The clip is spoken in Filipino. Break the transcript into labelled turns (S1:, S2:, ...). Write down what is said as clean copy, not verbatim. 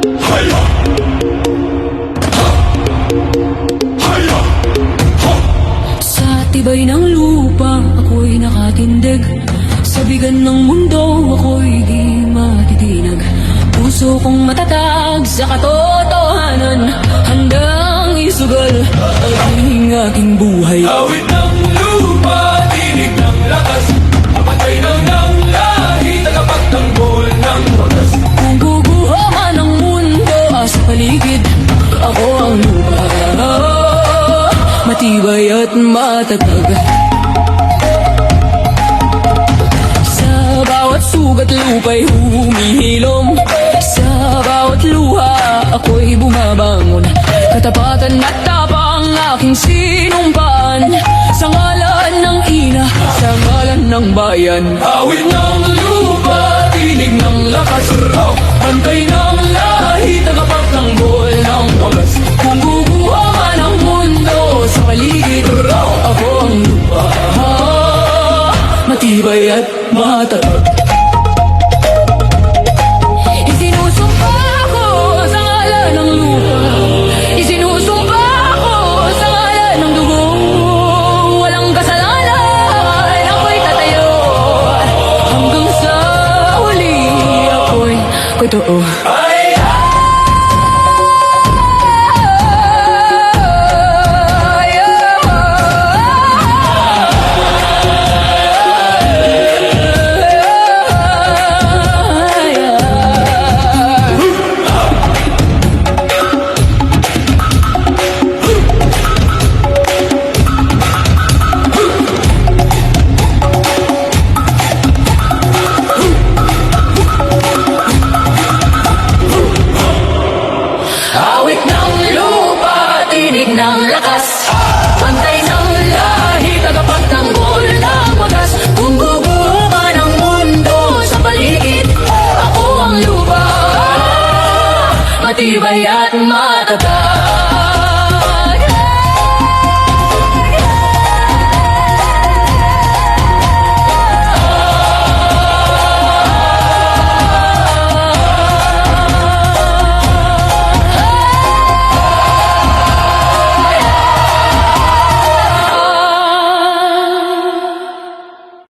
S1: Sa tibay ng lupa, ako'y nakatindig. Sa bigan ng mundo, ako'y di matitinag. Puso kong matatag sa katotohanan, handang isugal ang aking buhay.
S2: Awit ng lupa, tinig ng lakas, kapatay ng lahi, tagapagtanggol ng wagas.
S1: Kung guguho man ang mundo sa paligid, ako ang lupa, matibay at matatag. Sa bawat sugat lupa'y humihilom, sa bawat luha ako'y bumabangon. Katapatan at tapang aking sinumpaan, sa ngalan ng ina, sa ngalan ng bayan.
S2: Awit ng lupa, tinig ng lakas, bantay ng lahi, tagapagtanggol ng wagas.
S1: Kung guguha man ang mundo sa paligid, ako ang lupa, matibay at matatag. Isinusumpa ako sa ngalan ng lupa, isinusumpa ako sa ngalan ng dugo. Walang kasalanan, ako'y tatayo, hanggang sa huli ako'y totoo.
S2: Awit ng lupa, tinig ng lakas,
S1: Pantay ng lahi, tagapagtanggol ng wagas. Kung guguho man ang mundo sa paligid, ako ang lupa, matibay at matatag.